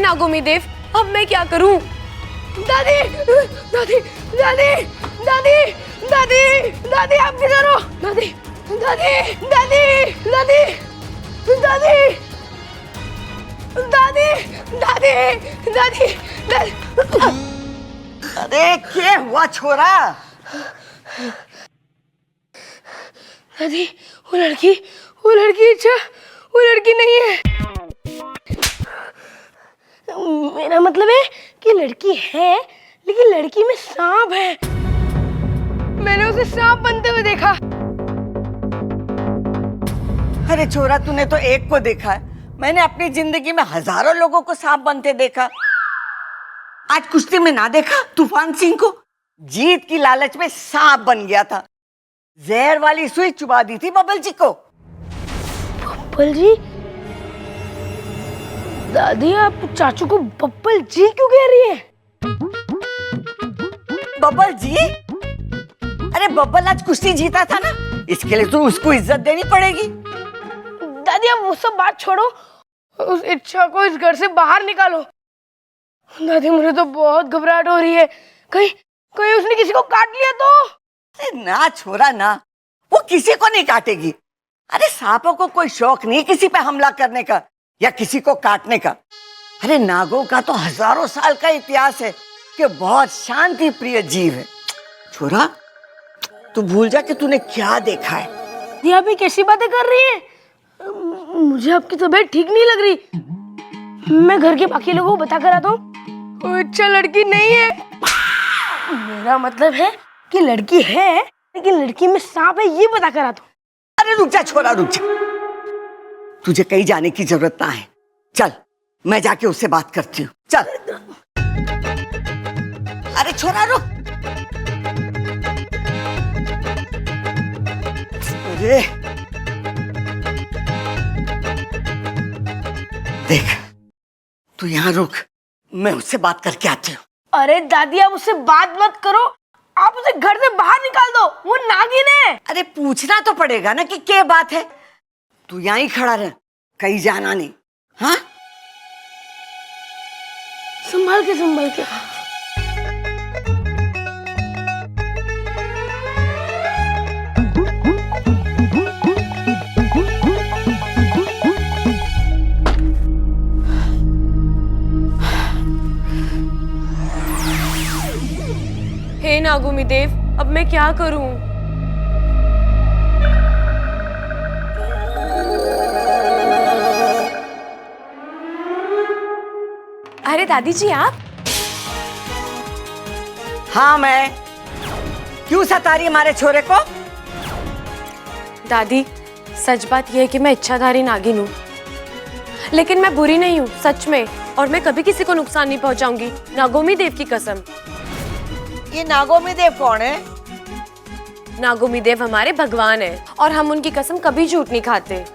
नागोमी देव, अब मैं क्या करूं? दादी, दादी, दादी, दादी, दादी, दादी, आप किधर हो? दादी, दादी, दादी, दादी, दादी, दादी, दादी, दादी, दादी। अरे क्या हुआ छोरा? दादी, वो लड़की अच्छा, वो लड़की नहीं है। मेरा मतलब है कि लड़की है, लेकिन लड़की में सांप है। मैंने उसे सांप बनते हुए देखा। अरे छोरा, तूने तो एक को देखा है, मैंने अपनी जिंदगी में हजारों लोगों को सांप बनते देखा। आज कुश्ती में ना देखा तूफान सिंह को? जीत की लालच में सांप बन गया था, जहर वाली सुई चुबा दी थी बबल जी को। बब्बल जी? दादी, आप चाचू को बब्बल जी क्यों कह रही है? बबल जी? अरे बब्बल आज कुश्ती जीता था ना, इसके लिए तो उसको इज्जत देनी पड़ेगी। दादी, अब वो सब बात छोड़ो, उस इच्छा को इस घर से बाहर निकालो। दादी, मुझे तो बहुत घबराहट हो रही है। कहीं उसने किसी को काट लिया तो? अरे ना छोरा ना, वो किसी को नहीं काटेगी। अरे सांपों को कोई शौक नहीं किसी पे हमला करने का या किसी को काटने का। अरे नागों का तो हजारों साल का इतिहास है कि बहुत शांति प्रिय जीव है। छोरा, तू भूल जा कि तूने क्या देखा है। दादी, आप ये कैसी बातें कर रही हैं? मुझे आपकी तबीयत ठीक नहीं लग रही। मैं घर के बाकी लोगों को बता कर आता हूँ। वो अच्छा लड़की नहीं है। मेरा मतलब है कि लड़की है, लेकिन लड़की में सांप है, ये बता कर आता हूँ। अरे रुक जा छोरा, रुक जा। तुझे कहीं जाने की जरूरत ना है। चल, मैं जाके उससे बात करती हूँ। चल। अरे छोरा रुक। अरे देख, तू यहाँ रुक, मैं उससे बात करके आती हूँ। अरे दादी, आप उससे बात मत करो, आप उसे घर से बाहर निकाल दो, वो नागिन है। अरे पूछना तो पड़ेगा ना कि क्या बात है। तू यहीं खड़ा रह, कहीं जाना नहीं। हाँ, संभाल के। हे नागोमी देव, अब मैं क्या करूं? अरे दादी जी, आप? हाँ मैं। क्यों सता रही हमारे छोरे को? दादी, सच बात यह है कि मैं इच्छाधारी नागिन हूँ, लेकिन मैं बुरी नहीं हूँ, सच में। और मैं कभी किसी को नुकसान नहीं पहुँचाऊंगी, नागोमी देव की कसम। ये नागोमी देव कौन है? नागोमी देव हमारे भगवान है और हम उनकी कसम कभी झूठ नहीं खाते।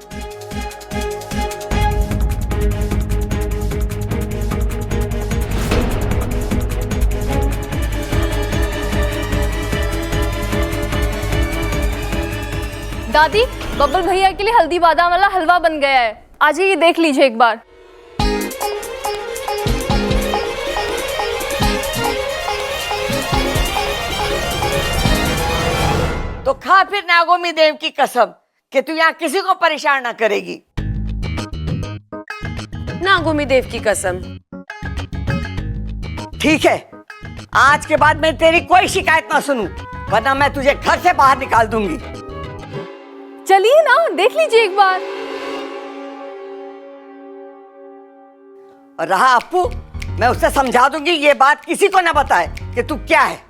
दादी, बब्बल भैया के लिए हल्दी बादाम वाला हलवा बन गया है, आज ये देख लीजिए एक बार। तो खा फिर नागोमी देव की कसम कि तू यहाँ किसी को परेशान ना करेगी। नागोमी देव की कसम। ठीक है, आज के बाद मैं तेरी कोई शिकायत ना सुनूं, वरना मैं तुझे घर से बाहर निकाल दूंगी। चलिए ना, देख लीजिए एक बार। और रहा अप्पू, मैं उससे समझा दूंगी ये बात किसी को ना बताए कि तू क्या है।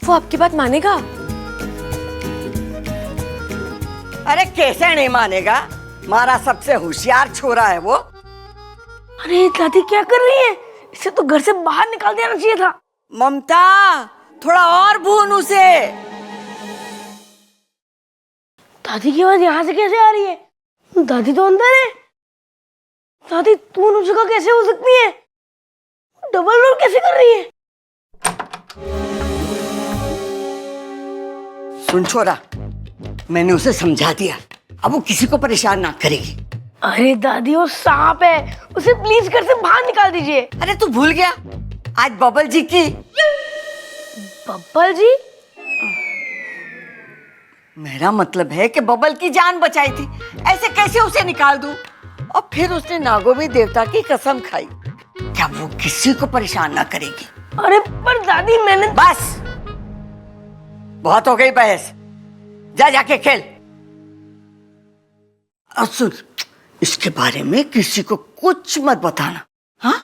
वो आपकी बात मानेगा? अरे कैसे नहीं मानेगा, हमारा सबसे होशियार छोरा है वो। अरे दादी, क्या कर रही है? इसे तो घर से बाहर निकाल देना चाहिए था। ममता, थोड़ा और भून उसे। दादी की आवाज यहाँ से कैसे आ रही है? दादी तो अंदर है। दादी, तू उन जगह कैसे हो सकती है? डबल रोल कैसे कर रही है? सुन छोरा, मैंने उसे समझा दिया, अब वो किसी को परेशान ना करेगी। अरे दादी, वो सांप है, उसे प्लीज घर से बाहर निकाल दीजिए। अरे तू भूल गया आज बबल जी की। बब्बल जी? मेरा मतलब है कि बबल की जान बचाई थी, ऐसे कैसे उसे निकाल दूं? और फिर उसने नागोमी देवता की कसम खाई, क्या वो किसी को परेशान ना करेगी। अरे पर दादी मैंने। बस बहुत हो गई बहस, जा जाके खेल। और सुन, इसके बारे में किसी को कुछ मत बताना, हाँ?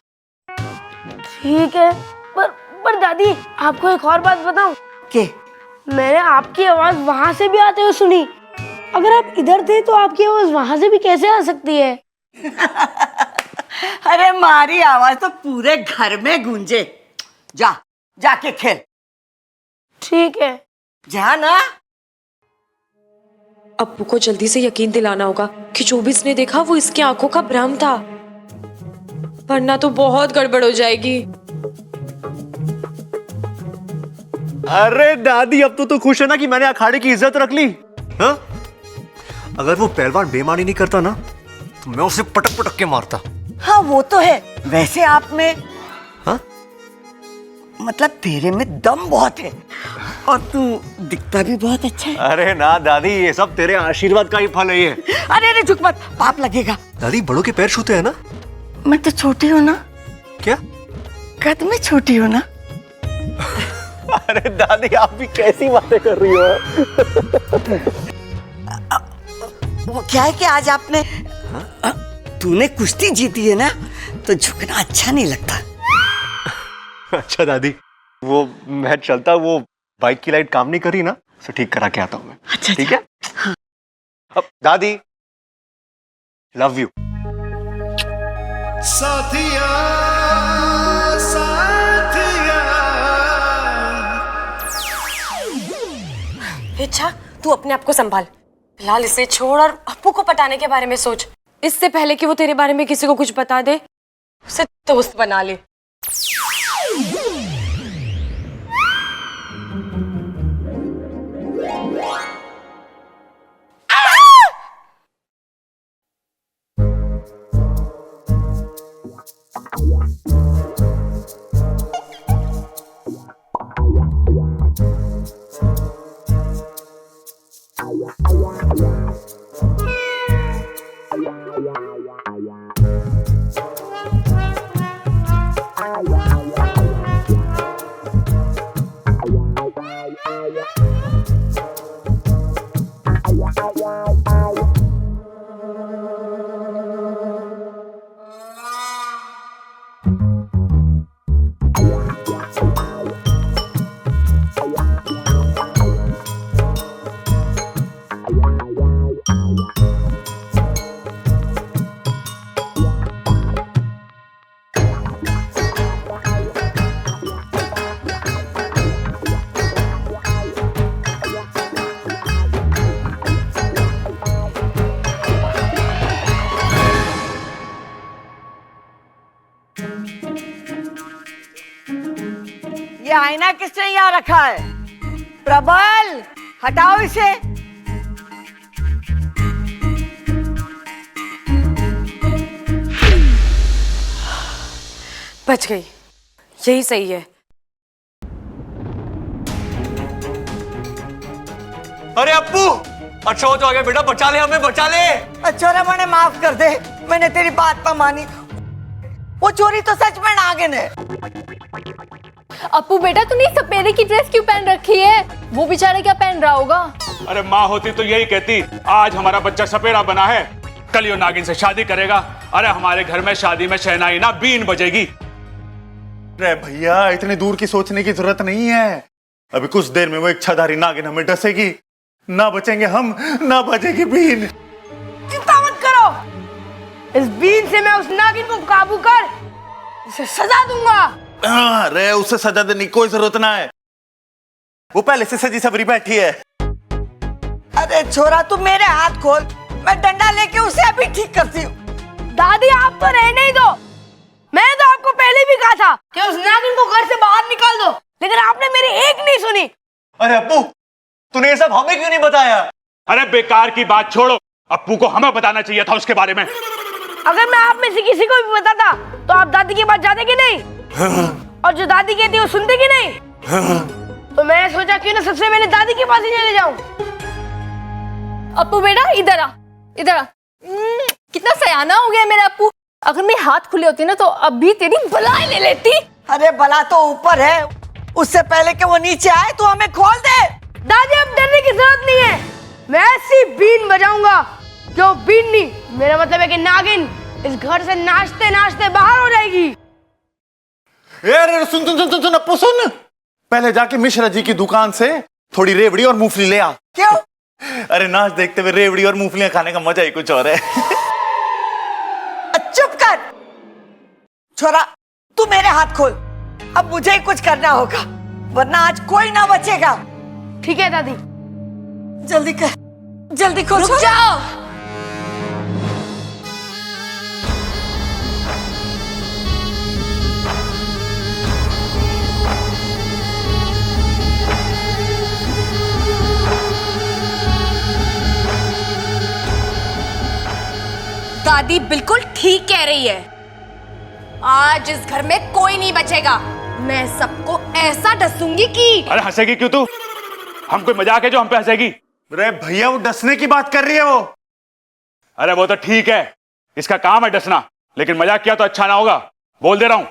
ठीक है। पर दादी आपको एक और बात बताऊं? के? मैंने आपकी आवाज वहां से भी आते हुए सुनी। अगर आप इधर थे तो आपकी आवाज वहां से भी कैसे आ सकती है? अरे मारी आवाज तो पूरे घर में गूंजे। जा जाके खेल। ठीक है। जा ना। अप्पू को जल्दी से यकीन दिलाना होगा कि जो भी इसने देखा वो इसकी आंखों का भ्रम था, वरना तो बहुत गड़बड़ हो जाएगी। अरे दादी अब तो खुश है ना कि मैंने अखाड़े की इज्जत रख ली। हाँ? अगर वो पहलवान बेईमानी नहीं करता ना तो मैं उसे पटक पटक के मारता। हाँ वो तो है। वैसे आप में, हाँ? मतलब तेरे में दम बहुत है और तू दिखता भी बहुत अच्छा है। अरे ना दादी, ये सब तेरे आशीर्वाद का ही फल है ये। अरे झुक मत, पाप लगेगा। दादी बड़ों के पैर छूते हैं ना? मैं तो छोटी हूँ ना। क्या? कद में छोटी हूँ ना। अरे दादी आप भी कैसी बातें कर रही हो? वो क्या है कि आज आपने, तूने कुश्ती जीती है ना, तो झुकना अच्छा नहीं लगता। अच्छा दादी, वो मैं चलता, वो बाइक की लाइट काम नहीं कर रही ना, तो ठीक करा के आता हूँ मैं। अच्छा ठीक है? हाँ। अब दादी लव यू। साथिया साथिया। अच्छा तू अपने आप को संभाल, फिलहाल इसे छोड़ और अप्पू को पटाने के बारे में सोच। इससे पहले कि वो तेरे बारे में किसी को कुछ बता दे, उसे दोस्त बना ले। ये आईना किसने यहाँ रखा है? प्रबल, हटाओ इसे। बच गई, यही सही है। अरे अप्पू, अच्छा हो तो आगे बेटा, बचा ले हमें, बचा ले। अच्छा रमन, माफ कर दे, मैंने तेरी बात पर मानी। वो चोरी तो सच में नागिन है। अप्पू बेटा तूने सपेरे की ड्रेस क्यों पहन रखी है? वो बेचारा क्या पहन रहा होगा? अरे माँ होती तो यही कहती, आज हमारा बच्चा सपेरा बना है, कल यो नागिन से शादी करेगा। अरे हमारे घर में शादी में शहनाई ना बीन बजेगी। अरे भैया इतनी दूर की सोचने की जरूरत नहीं है। अभी कुछ देर में वो इच्छाधारी नागिन हमें डसेगी, ना बचेंगे हम, ना बजेगी बीन। चिंता मत करो, इस बीन से मैं उस नागिन को काबू कर उसे सजा दूंगा। अरे उसे सजा देने की कोई जरूरत ना है, वो पहले से सजी सबरी बैठी है। अरे छोरा तू मेरे हाथ खोल, मैं डंडा लेके उसे अभी ठीक करती हूँ। दादी आप तो रहने ही दो, मैंने तो आपको पहले भी कहा था कि उस नागिन को घर से बाहर निकाल दो, लेकिन आपने मेरी एक नहीं सुनी। अरे अप्पू, तूने ये सब हमें क्यों नहीं बताया? अरे बेकार की बात छोड़ो, अप्पू को हमें बताना चाहिए था उसके बारे में। अगर मैं आप में से किसी को भी बताता तो आप दादी के पास जाते कि नहीं? और जो दादी कहती है वो सुनते कि नहीं? तो मैंने सोचा क्यों ना सबसे पहले दादी के पास ही चले जाऊं। अप्पू बेटा इधर आ, इधर आ। कितना सयाना हो गया मेरा अप्पू। अगर मेरे हाथ खुले होते ना तो अभी तेरी बलाई ले लेती। अरे बला तो ऊपर है, उससे पहले कि वो नीचे आए तो हमें खोल दे। दादी अब डरने की जरूरत नहीं है, मैं ऐसी बीन बजाऊंगा। क्यों बीन नहीं, मेरा मतलब है कि नागिन इस घर से नाचते नाचते बाहर हो जाएगी। अरे सुन सुन सुन सुन सुन अप्पू सुन, पहले जाके मिश्रा जी की दुकान से थोड़ी रेवड़ी और मूंगफली ले आ। क्यों? अरे नाच देखते हुए रेवड़ी और मूंगफलियां खाने का मजा ही कुछ और है। चुप कर छोरा, तू मेरे हाथ खोल। अब मुझे ही कुछ करना होगा वरना आज कोई ना बचेगा। ठीक है दादी। जल्दी कर, जल्दी खोल। रुक जाओ। दादी बिल्कुल ठीक कह रही है। आज इस घर में कोई नहीं बचेगा। मैं सबको ऐसा डसूंगी कि। अरे हंसेगी क्यों तू? हम कोई मजाक है जो हम पे हंसेगी? अरे भैया वो डसने की बात कर रही है वो। अरे वो तो ठीक है, इसका काम है डसना, लेकिन मजाक किया तो अच्छा ना होगा, बोल दे रहा हूं।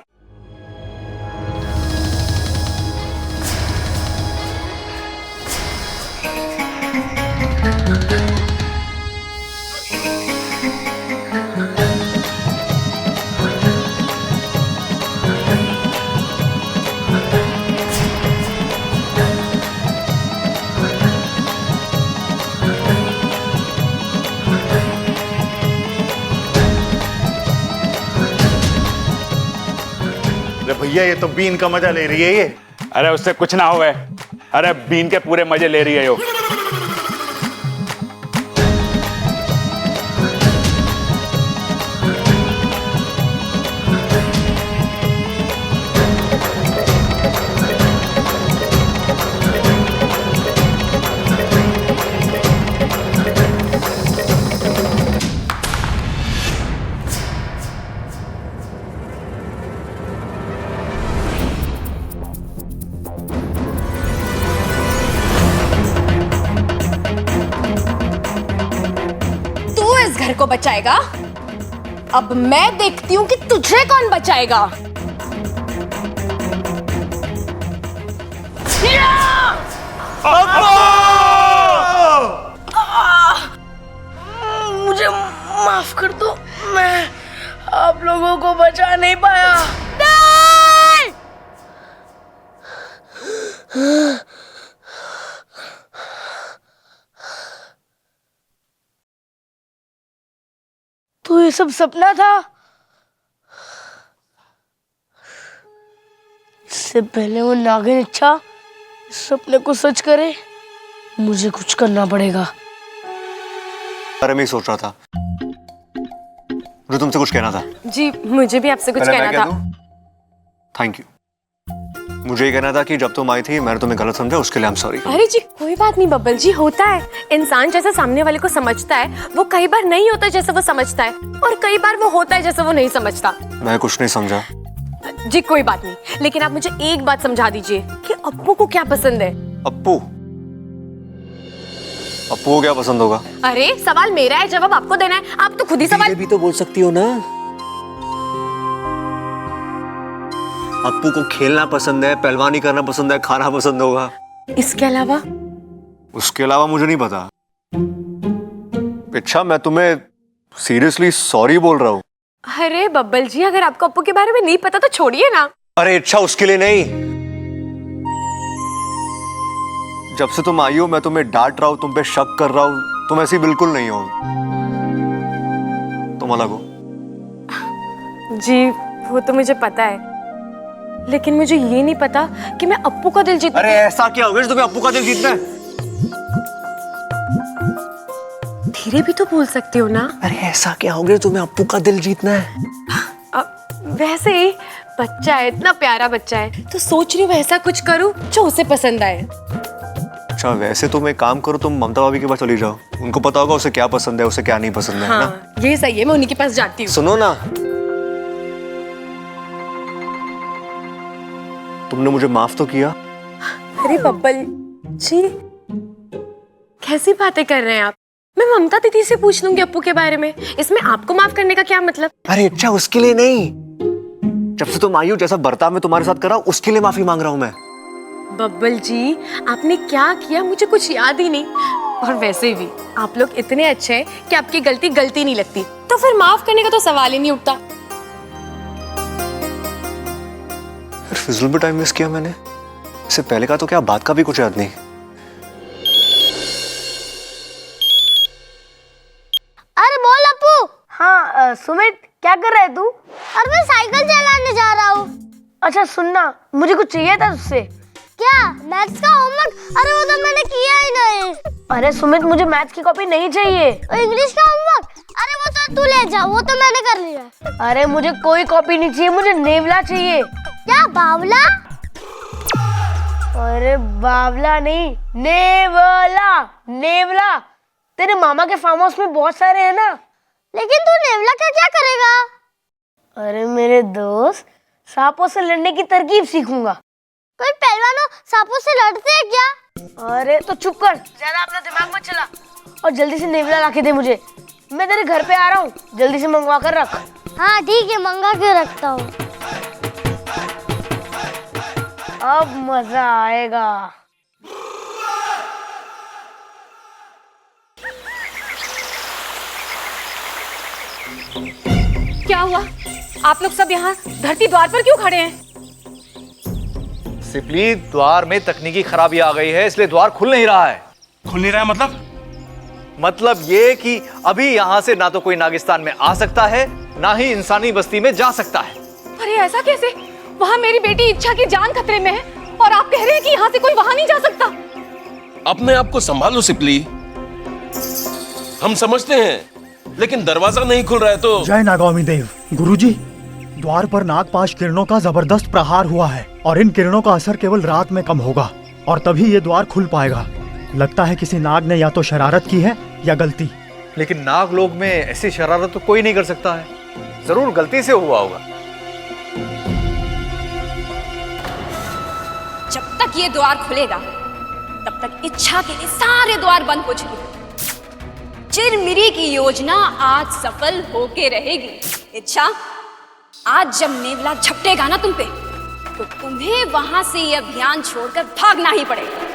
अरे भैया ये तो बीन का मजा ले रही है ये। अरे उससे कुछ ना होवे। अरे बीन के पूरे मजे ले रही है यो। घर को बचाएगा। अब मैं देखती हूँ कि तुझे कौन बचाएगा। मुझे माफ कर दो, मैं आप लोगों को बचा नहीं पाया। नहीं! तो ये सब सपना था? इससे पहले वो नागिन अच्छा इस सपने को सच करे, मुझे कुछ करना पड़ेगा। अरे मैं सोच रहा था, मुझे तुमसे कुछ कहना था। जी मुझे भी आपसे कुछ कहना था। Thank you. मुझे ये कहना था कि जब तुम आई थी मैंने तुम्हें गलत समझा, उसके लिए आई एम सॉरी। अरे जी कोई बात नहीं बब्बल जी, होता है। इंसान जैसा सामने वाले को समझता है वो कई बार नहीं होता जैसे वो समझता है, और कई बार वो होता है जैसे वो नहीं समझता। मैं कुछ नहीं समझा। जी कोई बात नहीं, लेकिन आप मुझे एक बात समझा दीजिए कि अप्पू को क्या पसंद है। अप्पू? अप्पू को क्या पसंद होगा? अरे सवाल मेरा है, जवाब आपको देना है। आप तो खुद ही सवाल भी तो बोल सकती हो ना। अप्पू को खेलना पसंद है, पहलवानी करना पसंद है, खाना पसंद होगा। इसके अलावा? उसके अलावा मुझे नहीं पता। अच्छा मैं तुम्हें सीरियसली सॉरी बोल रहा हूँ। अरे बब्बल जी अगर आपको अप्पू के बारे में नहीं पता तो छोड़िए ना। अरे अच्छा उसके लिए नहीं, जब से तुम आई हो मैं तुम्हें डांट रहा हूँ, तुम पे शक कर रहा हूँ, तुम ऐसी बिल्कुल नहीं हो। तुम अलग हो। जी वो तो मुझे पता है, लेकिन मुझे ये नहीं पता कि मैं अप्पू का दिल जीत। अरे ऐसा क्या हो गया तुम्हें अप्पू का दिल जीतना है? धीरे भी तो बोल सकते हो ना। अरे ऐसा क्या हो गया तुम्हें अप्पू का दिल जीतना है? वैसे ही बच्चा है, इतना प्यारा बच्चा है, तो सोच रही हूँ ऐसा कुछ करूँ जो उसे पसंद आए। अच्छा वैसे तुम एक काम करो, तुम ममता भाभी के पास चली जाओ, उनको पता होगा उसे क्या पसंद है उसे क्या नहीं पसंद है ना? हाँ ये सही है, मैं उन्हीं के पास जाती हूँ। सुनो ना, तुमने मुझे माफ तो किया। अरे बब्बल जी कैसी बातें कर रहे हैं आप? मैं ममता दीदी से पूछ लूंगी अप्पू के बारे में, इसमें आपको माफ करने का क्या मतलब? अरे अच्छा उसके लिए नहीं, जब से तुम आई हो जैसा बर्ताव मैं तुम्हारे साथ कर रहा हूं उसके लिए माफी मांग रहा हूं मैं। बब्बल जी आपने क्या किया मुझे कुछ याद ही नहीं, और वैसे भी आप लोग इतने अच्छे हैं कि आपकी गलती गलती नहीं लगती, तो फिर माफ करने का तो सवाल ही नहीं उठता। फिजूल में टाइम मिस किया मैंने, इससे पहले का तो क्या बात का भी कुछ याद नहीं। अरे बोल अप्पू। हाँ सुमित क्या कर रहा है तू? अरे मैं साइकिल चलाने जा रहा हूँ। अच्छा सुनना, मुझे कुछ चाहिए था तुझसे। क्या? मैथ्स का होमवर्क? अरे वो तो मैंने किया ही नहीं। अरे सुमित मुझे मैथ्स की कॉपी नहीं चाहिए। इंग्लिश का होमवर्क? अरे वो तो तू ले जा, वो तो मैंने कर लिया। अरे मुझे कोई कॉपी नहीं चाहिए, मुझे नेवला चाहिए। क्या बावला? अरे बावला नहीं, नेवला। नेवला तेरे मामा के फार्म हाउस में बहुत सारे हैं ना। लेकिन तू नेवला का क्या करेगा? अरे मेरे दोस्त, सांपों से लड़ने की तरकीब सीखूंगा। कोई पहलवान सांपों से लड़ते हैं क्या? अरे तो चुप कर, ज्यादा अपना दिमाग मत चला, और जल्दी से नेवला लाके दे मुझे। मैं तेरे घर पे आ रहा हूँ, जल्दी से मंगवा कर रख। हाँ ठीक है, मंगा के रखता हूँ। अब मजा आएगा। क्या हुआ? आप लोग सब यहाँ धरती द्वार पर क्यों खड़े हैं? सिपली, द्वार में तकनीकी खराबी आ गई है, इसलिए द्वार खुल नहीं रहा है। खुल नहीं रहा है मतलब ये कि अभी यहाँ से ना तो कोई नागिस्तान में आ सकता है, ना ही इंसानी बस्ती में जा सकता है। अरे ऐसा कैसे? वहाँ मेरी बेटी इच्छा की जान खतरे में है, और आप कह रहे हैं कि यहाँ से कोई वहाँ नहीं जा सकता। अपने आप को संभालो सिपली, हम समझते हैं, लेकिन दरवाजा नहीं खुल रहा है तो। जय नागामी देव। गुरुजी, द्वार पर नागपाश किरणों का जबरदस्त प्रहार हुआ है, और इन किरणों का असर केवल रात में कम होगा, और तभी ये द्वार खुल पाएगा। लगता है किसी नाग ने या तो शरारत की है या गलती। लेकिन नाग लोग में ऐसी शरारत तो कोई नहीं कर सकता है, जरूर गलती से हुआ होगा। जब तक ये द्वार खुलेगा तब तक इच्छा के लिए सारे द्वार बंद हो चुके। चिरमिरी की योजना आज सफल होके रहेगी। इच्छा, आज जब नेवला झपटेगा ना तुम पे, तो तुम्हें वहां से ये अभियान छोड़कर भागना ही पड़ेगा।